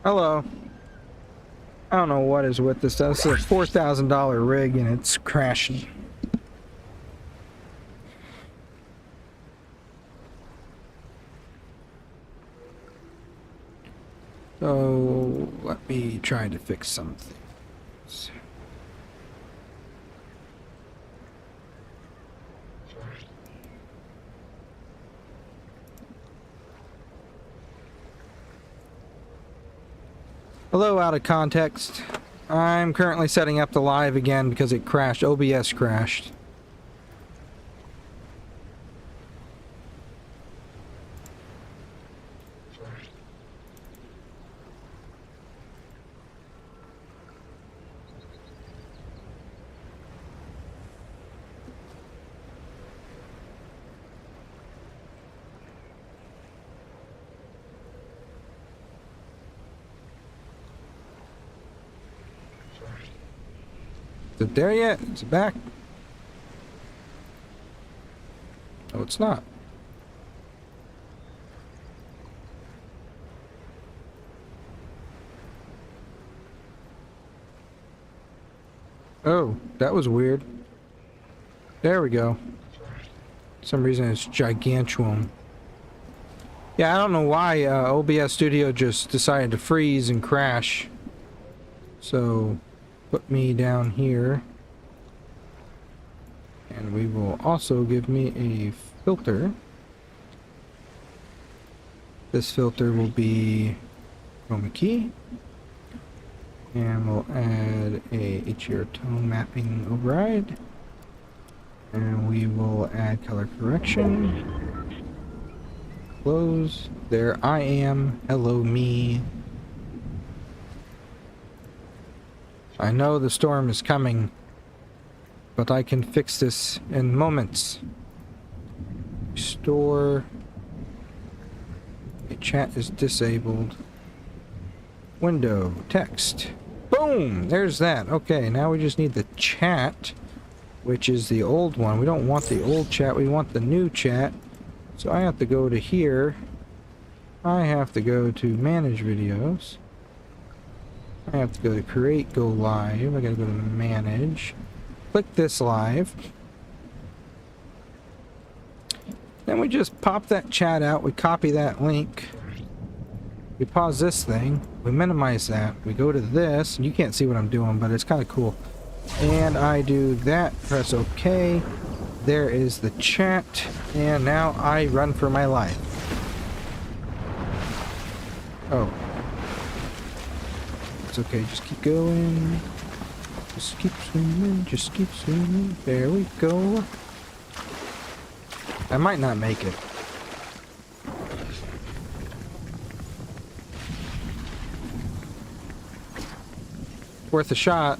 Hello. I don't know what is with this stuff. This is a $4,000 rig and it's crashing. So let me try to fix some things. Hello, out of context. I'm currently setting up the live again because it crashed. OBS crashed. Is it there yet? Is it back? Oh, it's not. Oh, that was weird. There we go. For some reason it's gigantuan. Yeah, I don't know why OBS Studio just decided to freeze and crash. So put me down here, and we will also give me a filter. This filter will be chroma key, and we'll add a HDR tone mapping override, and we will add color correction. Close. There I am. Hello me. I know the storm is coming, but I can fix this in moments. Restore. The chat is disabled. Window. Text. Boom! There's that. Okay, now we just need the chat, which is the old one. We don't want the old chat, we want the new chat. So I have to go to here. I have to go to manage videos. I have to go to create, go live. I gotta go to manage. Click this live. Then we just pop that chat out. We copy that link. We pause this thing. We minimize that. We go to this. And you can't see what I'm doing, but it's kind of cool. And I do that. Press OK. There is the chat. And now I run for my life. Oh. It's okay, just keep going. Just keep swimming, just keep swimming. There we go. I might not make it. Worth a shot.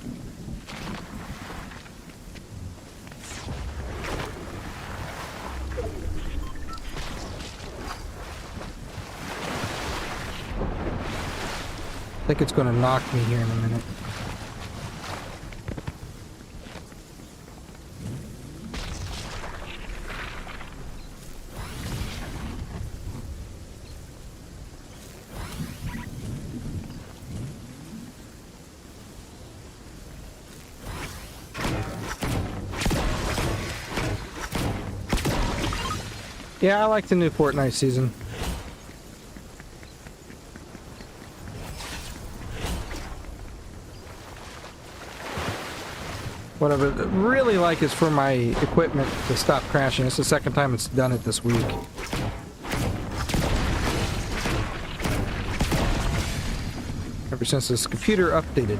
I think it's going to knock me here in a minute. Yeah, I like the new Fortnite season. What I would really like is for my equipment to stop crashing. It's the second time it's done it this week. Ever since this computer updated.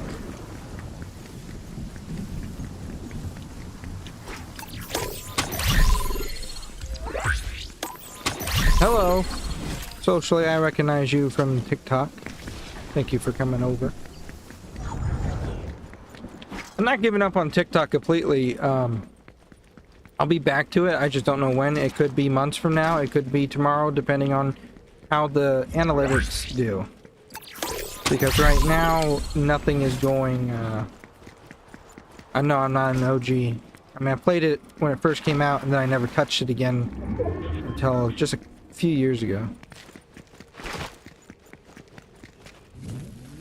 Hello. Socially, I recognize you from TikTok. Thank you for coming over. I'm not giving up on TikTok completely. I'll be back to it. I just don't know when. It could be months from now. It could be tomorrow, depending on how the analytics do. Because right now, nothing is going... I know I'm not an OG. I mean, I played it when it first came out, and then I never touched it again until just a few years ago.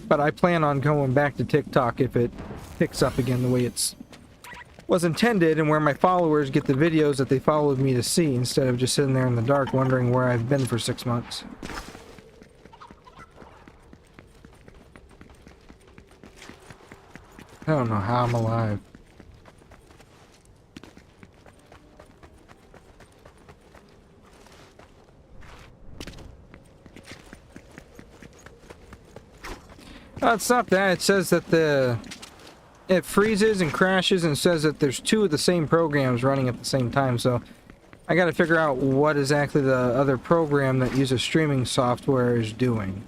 But I plan on going back to TikTok if it picks up again the way it's was intended, and where my followers get the videos that they followed me to see instead of just sitting there in the dark wondering where I've been for 6 months. I don't know how I'm alive. It's not that. It says that it freezes and crashes and says that there's two of the same programs running at the same time, so I gotta figure out what exactly the other program that uses streaming software is doing.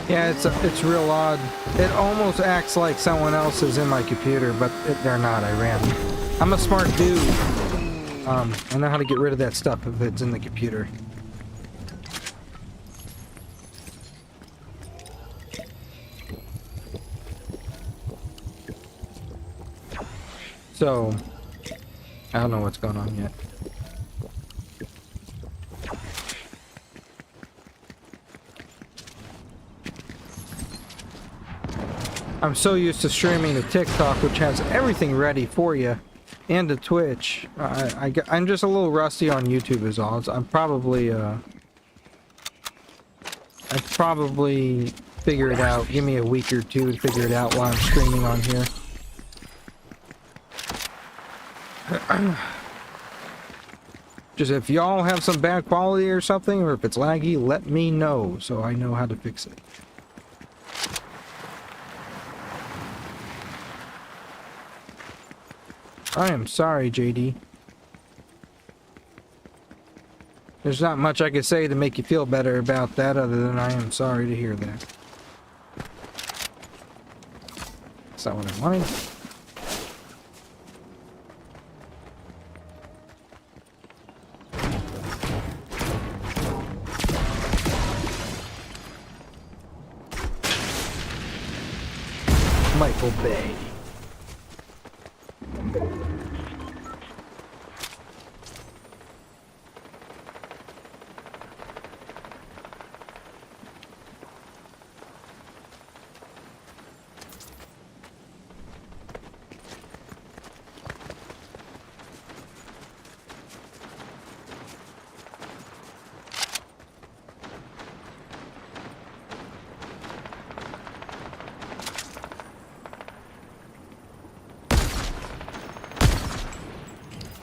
Yeah, it's real odd. It almost acts like someone else is in my computer, but they're not. I ran. I'm a smart dude. I know how to get rid of that stuff if it's in the computer. So, I don't know what's going on yet. I'm so used to streaming to TikTok, which has everything ready for you, and to Twitch. I'm just a little rusty on YouTube is all. I'd probably figure it out. Give me a week or two to figure it out while I'm streaming on here. Just if y'all have some bad quality or something, or if it's laggy, let me know so I know how to fix it. I am sorry, JD. There's not much I could say to make you feel better about that other than I am sorry to hear that. Is that what I wanted? Michael Bay.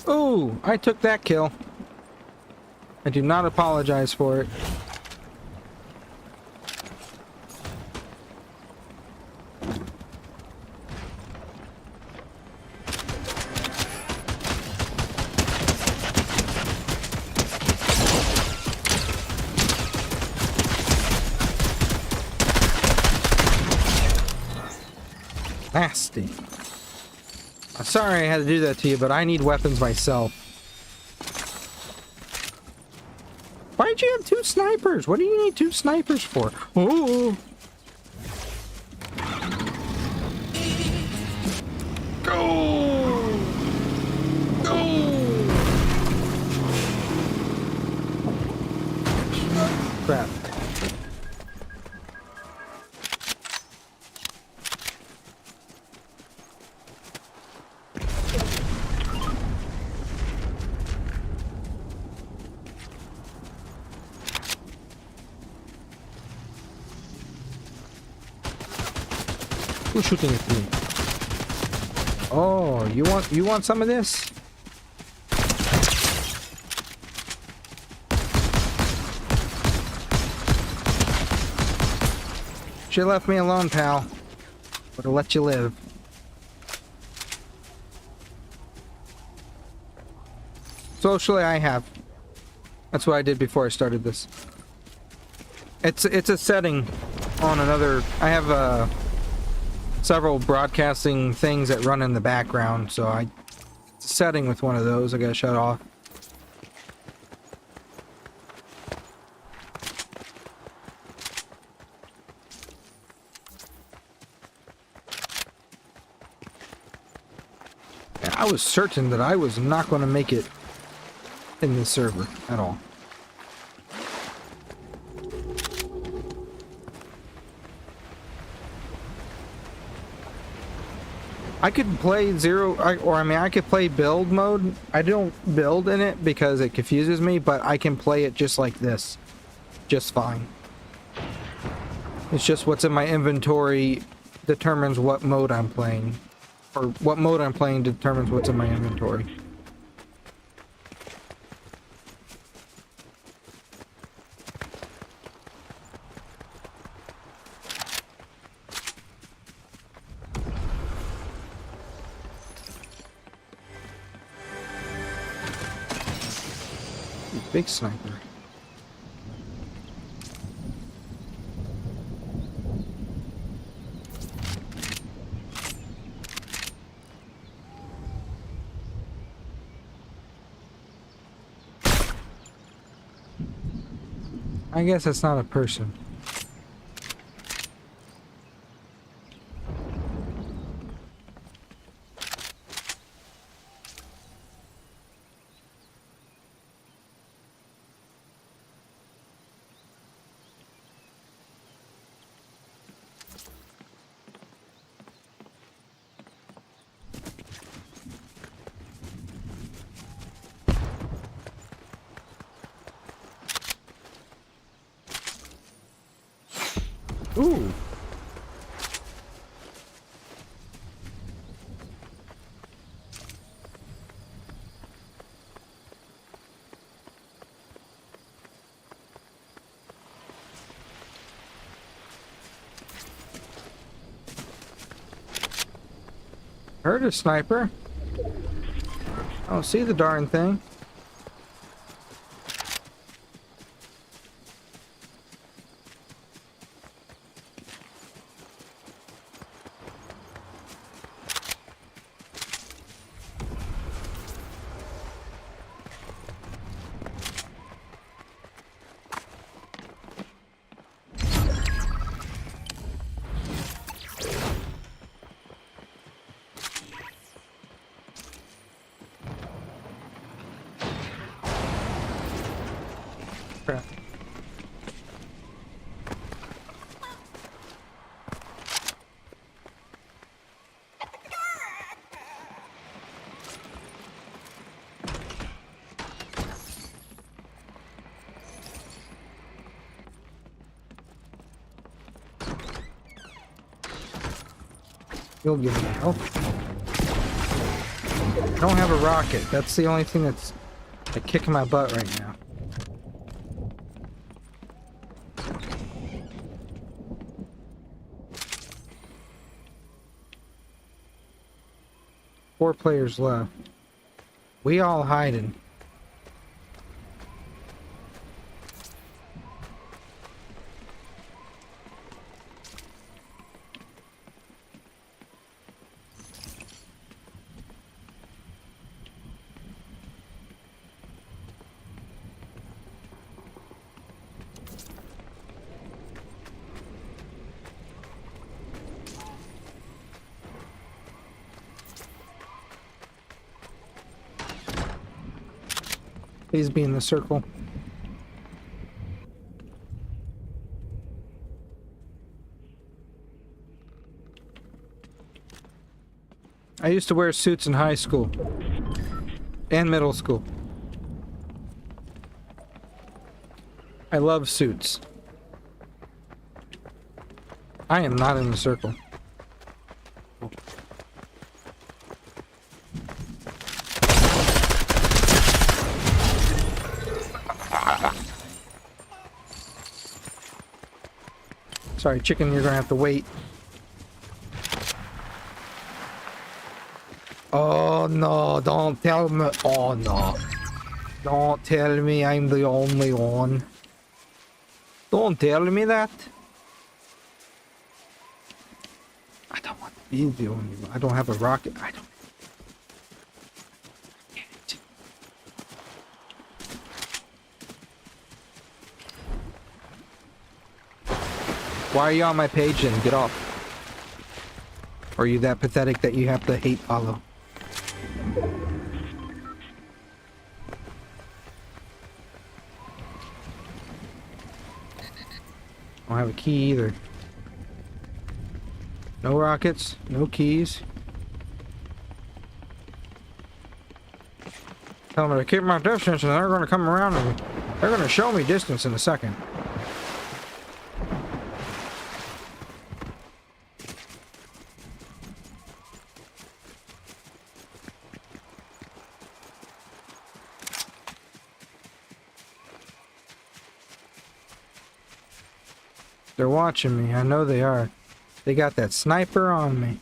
Ooh, I took that kill. I do not apologize for it. Nasty. I'm sorry I had to do that to you, but I need weapons myself. Why'd you have two snipers? What do you need two snipers for? Oh! Go! Go! Crap. Who's shooting at me? Oh, you want some of this? She left me alone, pal. But I'll let you live. Socially, I have. That's what I did before I started this. It's a setting on another. I have several broadcasting things that run in the background, so it's a setting with one of those. I gotta shut off. I was certain that I was not going to make it in this server at all. I could play I could play build mode. I don't build in it because it confuses me, but I can play it just like this. Just fine. It's just what's in my inventory determines what mode I'm playing. Or what mode I'm playing determines what's in my inventory. Big sniper. I guess that's not a person. Ooh. Heard a sniper. I don't see the darn thing. Crap. You'll give me help. I don't have a rocket. That's the only thing that's kicking my butt right now. Four players left. We all hiding. Please be in the circle. I used to wear suits in high school and middle school. I love suits. I am not in the circle. Sorry, chicken, you're gonna have to wait. Oh no, don't tell me. Oh no. Don't tell me I'm the only one. Don't tell me that. I don't want to be the only one. I don't have a rocket. I don't. Why are you on my page then? Get off. Or are you that pathetic that you have to hate follow? I don't have a key either. No rockets, no keys. Tell them to keep my distance and they're going to come around and they're going to show me distance in a second. They're watching me. I know they are. They got that sniper on me.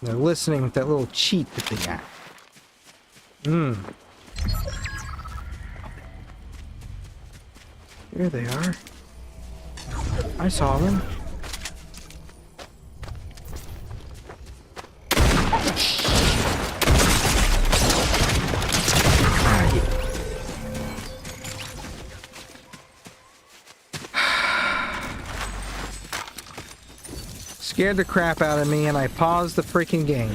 They're listening with that little cheat that they got. Here they are. I saw them. Scared the crap out of me and I paused the freaking game.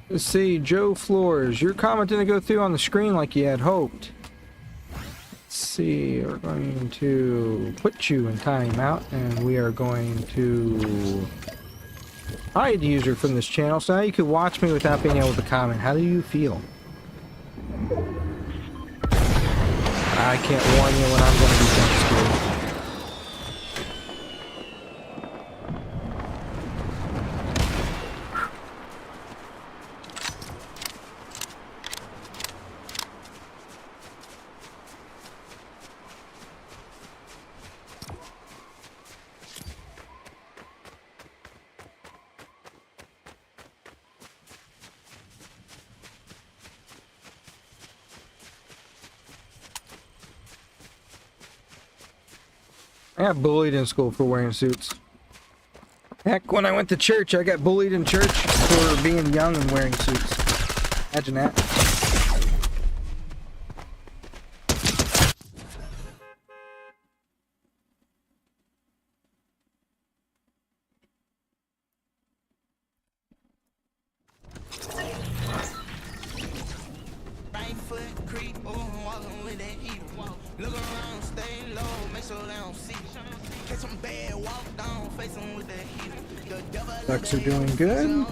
Let's see, Joe Floors, your comment didn't go through on the screen like you had hoped. See, we're going to put you in timeout and we are going to hide the user from this channel so now you can watch me without being able to comment. How do you feel? I can't warn you when I'm going to be jump scared. I got bullied in school for wearing suits. Heck, when I went to church, I got bullied in church for being young and wearing suits. Imagine that. Ducks are doing good.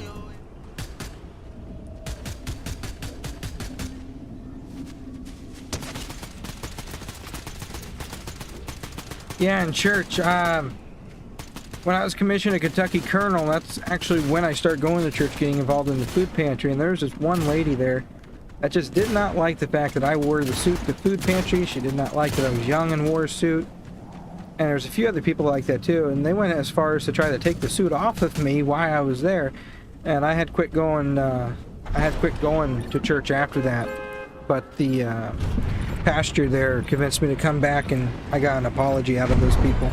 Yeah, in church, when I was commissioned a Kentucky colonel, that's actually when I started going to church, getting involved in the food pantry, and there was this one lady there that just did not like the fact that I wore the suit to the food pantry. She did not like that I was young and wore a suit. And there's a few other people like that too, and they went as far as to try to take the suit off of me while I was there, and I had quit going. I had quit going to church after that, but the pastor there convinced me to come back, and I got an apology out of those people.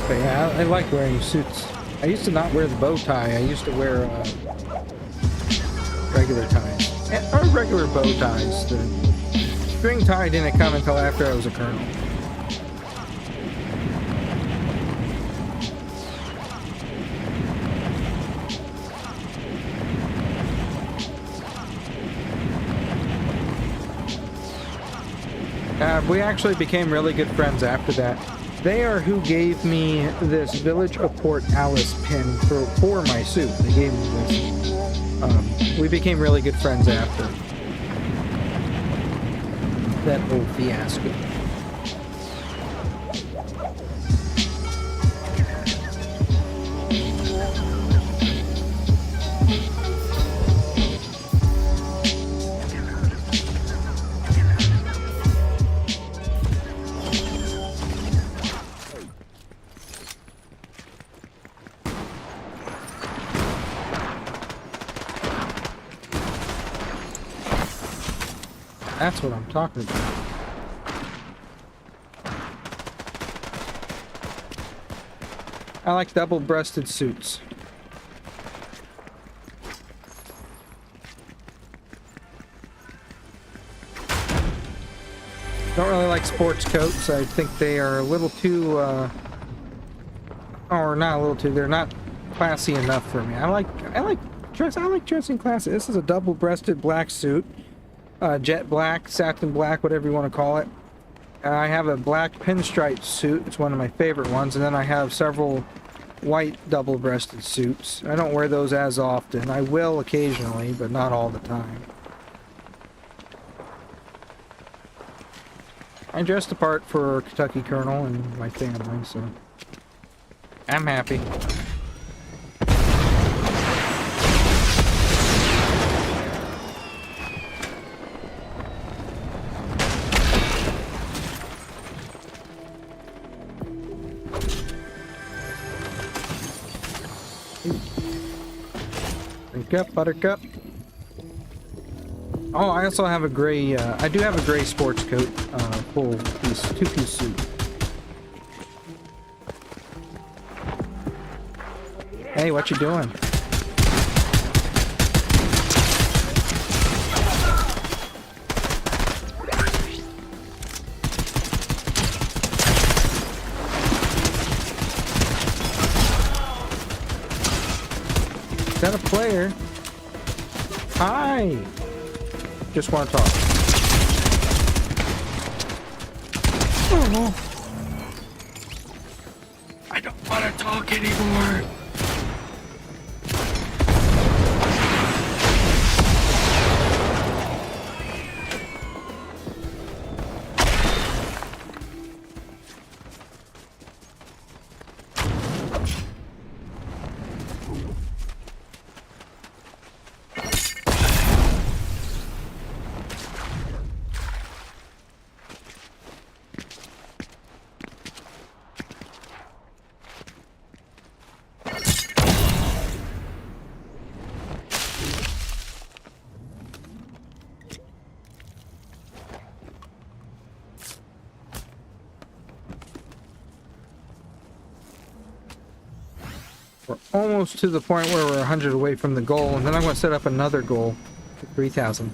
But yeah, I like wearing suits. I used to not wear the bow tie. I used to wear regular ties. Or regular bow ties. The string tie didn't come until after I was a colonel. We actually became really good friends after that. They are who gave me this Village of Port Alice pin for my suit. They gave me this. We became really good friends after that whole fiasco. That's what I'm talking about. I like double-breasted suits. Don't really like sports coats. I think they are a little too, or not a little too, they're not classy enough for me. I like dressing classy. This is a double-breasted black suit. Jet black, satin black, whatever you want to call it. I have a black pinstripe suit. It's one of my favorite ones. And then I have several white double-breasted suits. I don't wear those as often. I will occasionally, but not all the time. I dressed apart for Kentucky Colonel and my family, so I'm happy. Buttercup, buttercup. Oh, I also have a gray, I do have a gray sports coat, full piece, two-piece suit. Hey, what you doing? Is that a player? Hi! Just want to talk. Oh. I don't want to talk anymore. We're almost to the point where we're 100 away from the goal, and then I'm going to set up another goal for 3,000.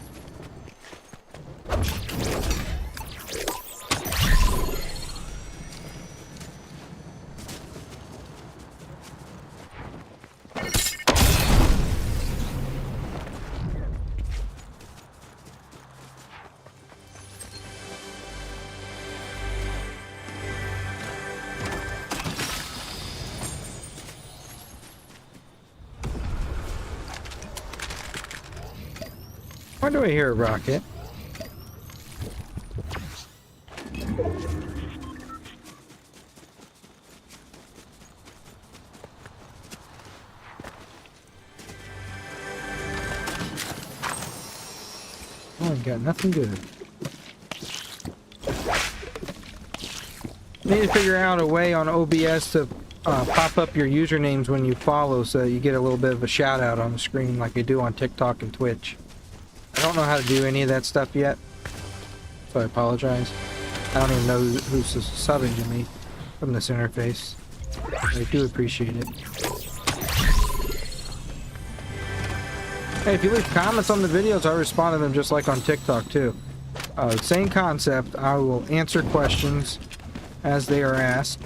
Why do I hear a rocket? Oh, I got nothing good. Need to figure out a way on OBS to pop up your usernames when you follow so that you get a little bit of a shout out on the screen like they do on TikTok and Twitch. I don't know how to do any of that stuff yet, so I apologize. I don't even know who's subbing to me from this interface. I do appreciate it. Hey, if you leave comments on the videos, I respond to them just like on TikTok too. Same concept. I will answer questions as they are asked.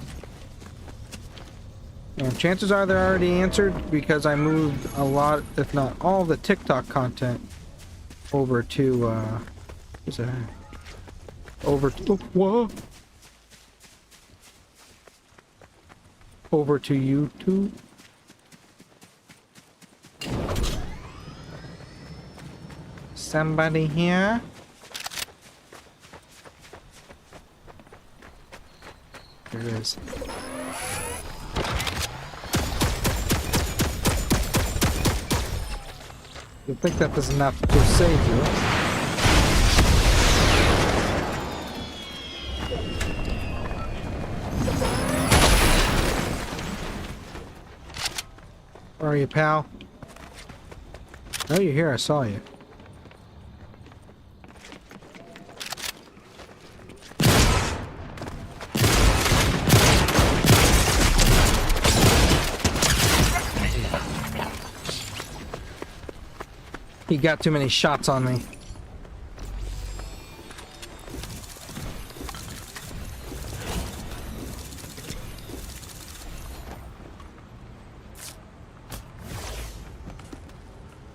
And chances are they're already answered because I moved a lot, if not all, the TikTok content over to, what's that? Over to, what? over to YouTube. Somebody here? There it is. You think that was enough to save you? Where are you, pal? Oh, you're here. I saw you. He got too many shots on me.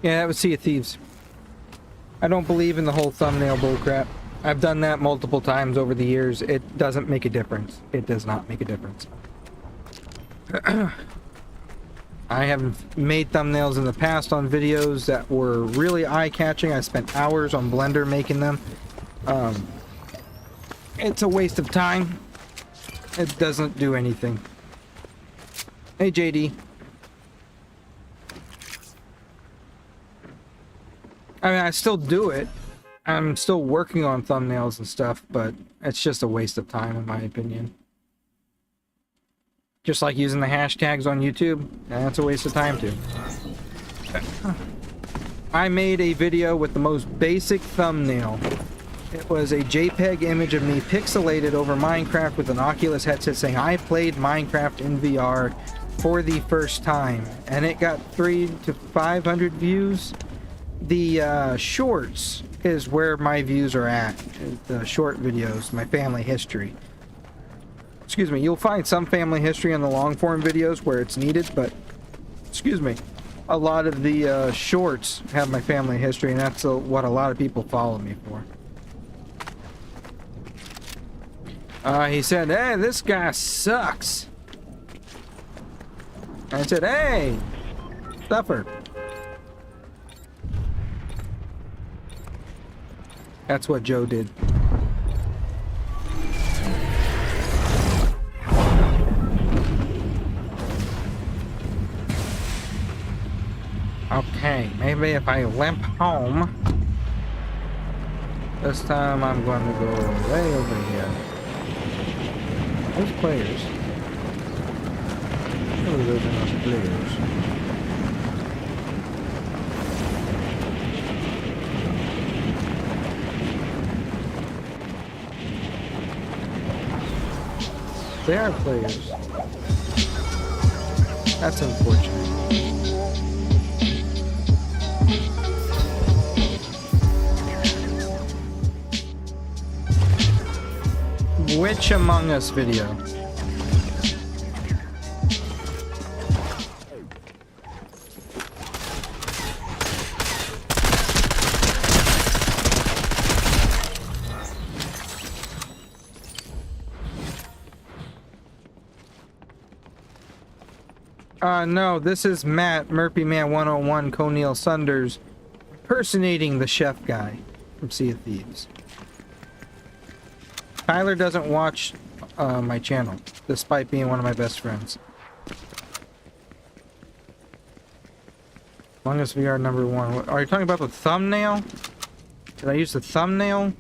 Yeah, that was Sea of Thieves. I don't believe in the whole thumbnail bullcrap. I've done that multiple times over the years. It doesn't make a difference. It does not make a difference. I have made thumbnails in the past on videos that were really eye-catching. I spent hours on Blender making them. It's a waste of time. It doesn't do anything. Hey, JD. I mean, I still do it. I'm still working on thumbnails and stuff, but it's just a waste of time, in my opinion. Just like using the hashtags on YouTube, that's a waste of time too. I made a video with the most basic thumbnail. It was a JPEG image of me pixelated over Minecraft with an Oculus headset saying I played Minecraft in VR for the first time, and it got 300 to 500 views. The shorts is where my views are at. The short videos, my family history. Excuse me, you'll find some family history in the long form videos where it's needed, but excuse me, a lot of the shorts have my family history, and that's what a lot of people follow me for. He said, hey, this guy sucks. I said, hey, suffer. That's what Joe did. Okay, maybe if I limp home, this time I'm going to go way over here. Those players. Oh, those are not players. They are players. That's unfortunate. Which Among Us video? No, this is Matt, Murphy Man 101, Coneil Sunders, impersonating the chef guy from Sea of Thieves. Tyler doesn't watch my channel, despite being one of my best friends. Among Us VR #1. Are you talking about the thumbnail? Did I use the thumbnail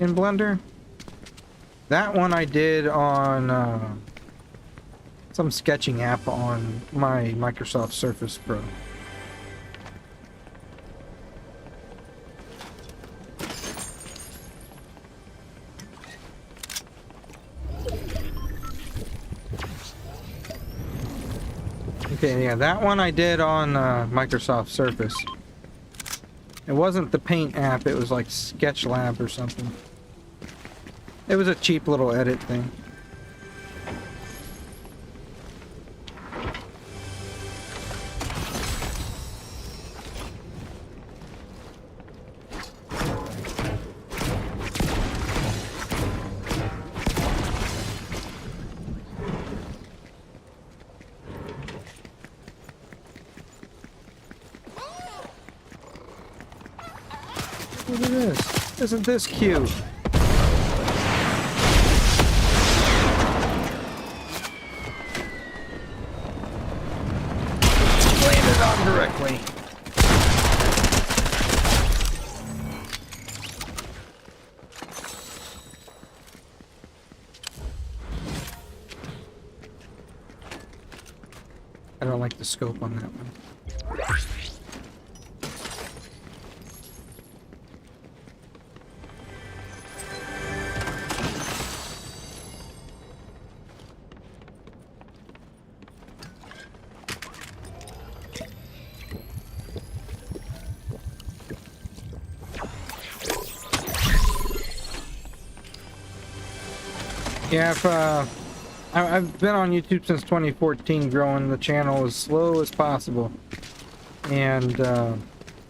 in Blender? That one I did on some sketching app on my Microsoft Surface Pro. Okay, yeah, that one I did on Microsoft Surface. It wasn't the Paint app, it was like SketchLab or something. It was a cheap little edit thing. Look at this. Isn't this cute? Landed on directly. I don't like the scope on that one. Yeah, I've been on YouTube since 2014, growing the channel as slow as possible. And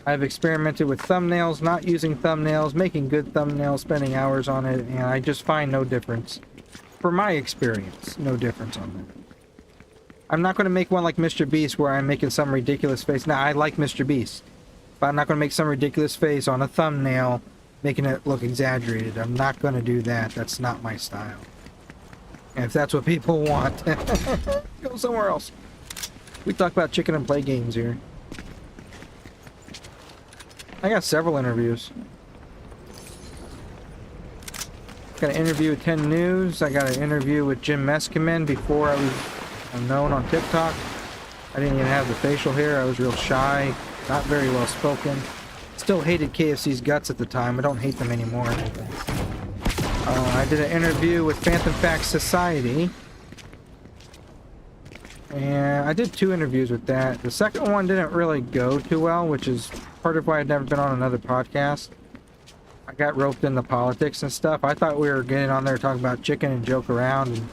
I've experimented with thumbnails, not using thumbnails, making good thumbnails, spending hours on it, and I just find no difference. For my experience, no difference on that. I'm not going to make one like Mr. Beast where I'm making some ridiculous face. Now, I like Mr. Beast, but I'm not going to make some ridiculous face on a thumbnail, making it look exaggerated. I'm not going to do that. That's not my style. And if that's what people want, go somewhere else. We talk about chicken and play games here. I got several interviews. Got an interview with 10 News. I got an interview with Jim Meskimen before I was known on TikTok. I didn't even have the facial hair. I was real shy, not very well spoken. Still hated KFC's guts at the time. I don't hate them anymore. I did an interview with Phantom Facts Society. And I did 2 interviews with that. The second one didn't really go too well, which is part of why I'd never been on another podcast. I got roped into politics and stuff. I thought we were getting on there talking about chicken and joke around, and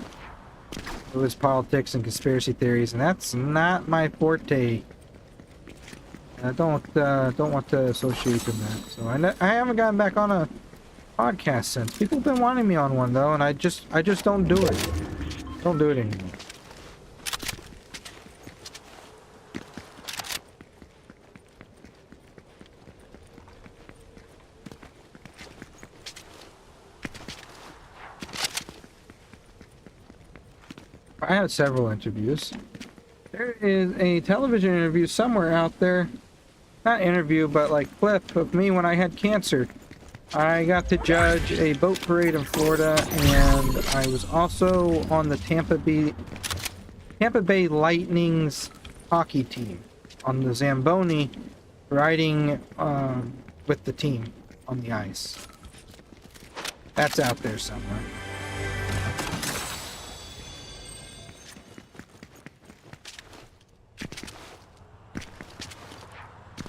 it was politics and conspiracy theories, and that's not my forte. I don't want to associate in that. So I haven't gotten back on a podcast since. People have been wanting me on one though, and I just don't do it. Don't do it anymore. I had several interviews. There is a television interview somewhere out there. Not interview, but like clip of me when I had cancer. I got to judge a boat parade in Florida, and I was also on the Tampa Bay Lightning's hockey team on the Zamboni, riding with the team on the ice. That's out there somewhere.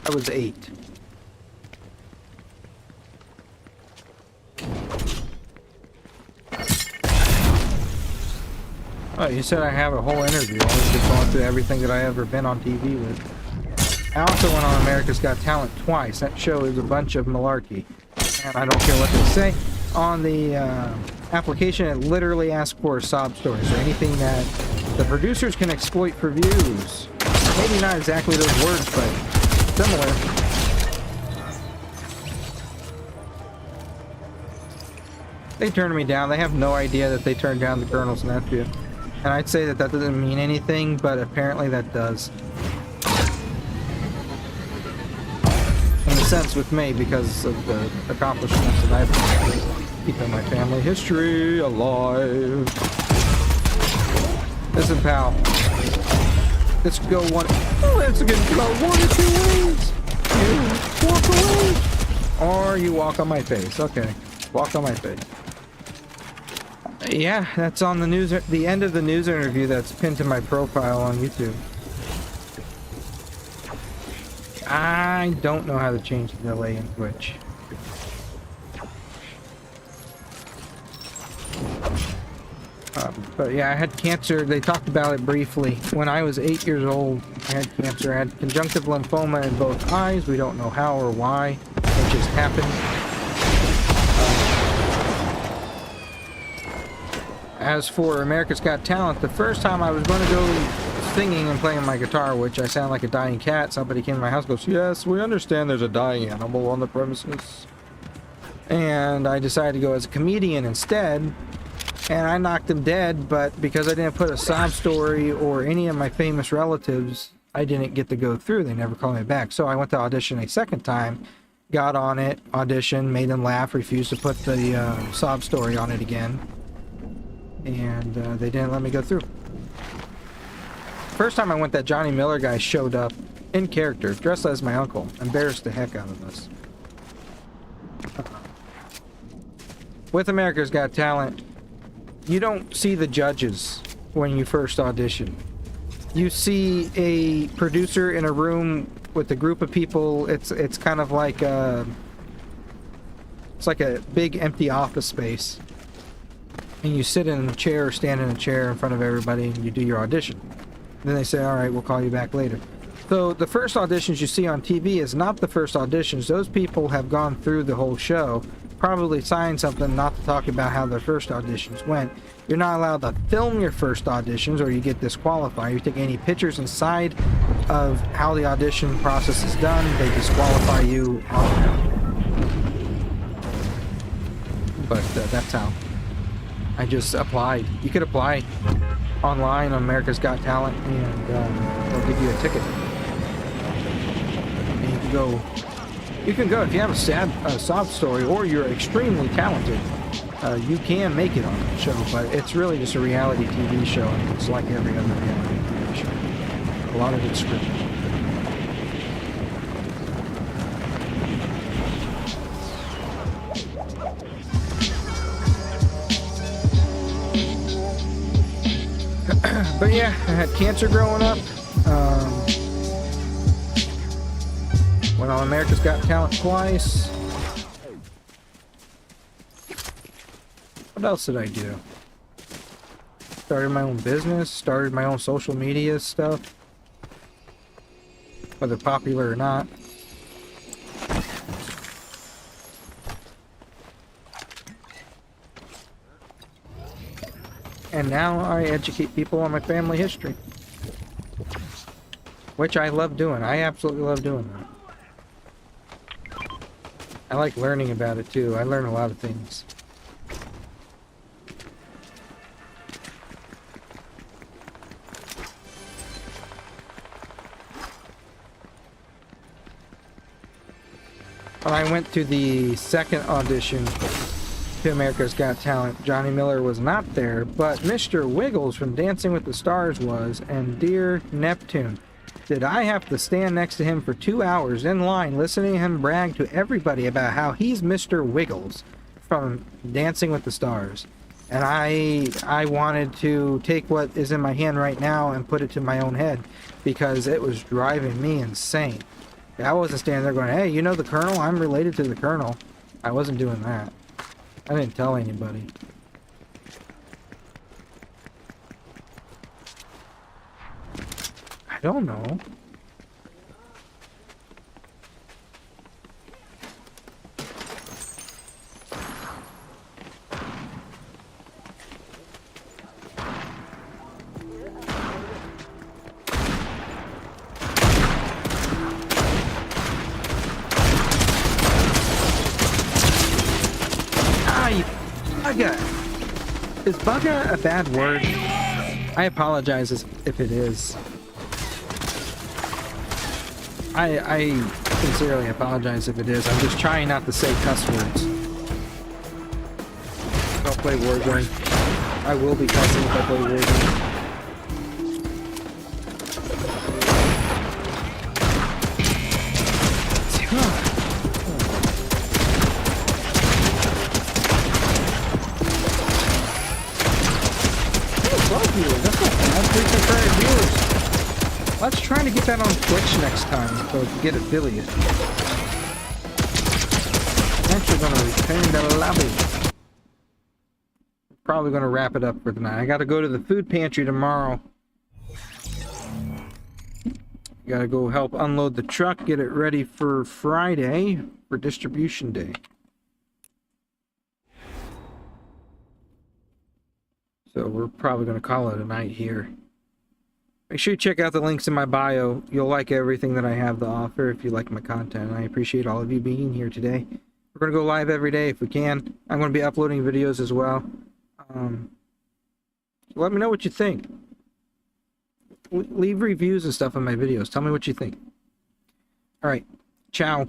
I was 8. Oh, you said I have a whole interview. I was just going through everything that I ever been on TV with. I also went on America's Got Talent twice. That show is a bunch of malarkey. And I don't care what they say. On the application, it literally asks for sob stories or anything that the producers can exploit for views. Maybe not exactly those words, but similar. They turned me down. They have no idea that they turned down the Colonel's nephew. And I'd say that that doesn't mean anything, but apparently that does. In a sense with me, because of the accomplishments that I've made, keeping my family history alive. Listen, pal. Let's go one. Let's go 1 or 2 ways. You walk away, or you walk on my face. Okay, walk on my face. Yeah, that's on the news. The end of the news interview that's pinned to my profile on YouTube. I don't know how to change the delay in Twitch. But yeah, I had cancer. They talked about it briefly. When I was 8 years old, I had cancer. I had conjunctive lymphoma in both eyes. We don't know how or why. It just happened. As for America's Got Talent, the first time I was going to go singing and playing my guitar, which I sound like a dying cat, somebody came to my house and goes, "Yes, we understand there's a dying animal on the premises. and I decided to go as a comedian instead, and I knocked him dead, but because I didn't put a sob story or any of my famous relatives, I didn't get to go through. They never called me back. So I went to audition a second time, got on it, auditioned, made them laugh, refused to put the sob story on it again, and they didn't let me go through. First time I went, that Johnny Miller guy showed up in character, dressed as my uncle, embarrassed the heck out of us. With America's Got Talent, you don't see the judges when you first audition. You see a producer in a room with a group of people. It's kind of like it's like a big empty office space, and you sit in a chair or stand in a chair in front of everybody and you do your audition. Then they say, all right, we'll call you back later. So the first auditions you see on TV is not the first auditions. Those people have gone through the whole show, probably signed something not to talk about how their first auditions went. You're not allowed to film your first auditions or you get disqualified. You take any pictures inside of how the audition process is done, they disqualify you. But that's how. I just applied. You could apply online on America's Got Talent, and they'll give you a ticket. And you can go. You can go if you have a sob story or you're extremely talented. You can make it on the show, but it's really just a reality TV show, and it's like every other reality TV show. A lot of it's scripted. But yeah, I had cancer growing up. Went on America's Got Talent twice. What else did I do? Started my own business, started my own social media stuff. Whether popular or not. And now I educate people on my family history. Which I love doing. I absolutely love doing that. I like learning about it too. I learn a lot of things. When I went to the second audition to America's Got Talent, Johnny Miller was not there, but Mr. Wiggles from Dancing with the Stars was, and dear Neptune, did I have to stand next to him for 2 hours in line listening to him brag to everybody about how he's Mr. Wiggles from Dancing with the Stars. And I wanted to take what is in my hand right now and put it to my own head because it was driving me insane. I wasn't standing there going, hey, you know the Colonel? I'm related to the Colonel. I wasn't doing that. I didn't tell anybody. I don't know. Bugger. Is bugger a bad word? I apologize if it is. I sincerely apologize if it is. I'm just trying not to say cuss words. Don't play Warzone. I will be cussing if I play Warzone. Let's try to get that on Twitch next time so we can get affiliate. I'm actually going to return to the lobby. Probably going to wrap it up for tonight. I got to go to the food pantry tomorrow. Got to go help unload the truck, get it ready for Friday for distribution day. So we're probably going to call it a night here. Make sure you check out the links in my bio. You'll like everything that I have to offer if you like my content. I appreciate all of you being here today. We're going to go live every day if we can. I'm going to be uploading videos as well. Let me know what you think. Leave reviews and stuff on my videos. Tell me what you think. All right. Ciao.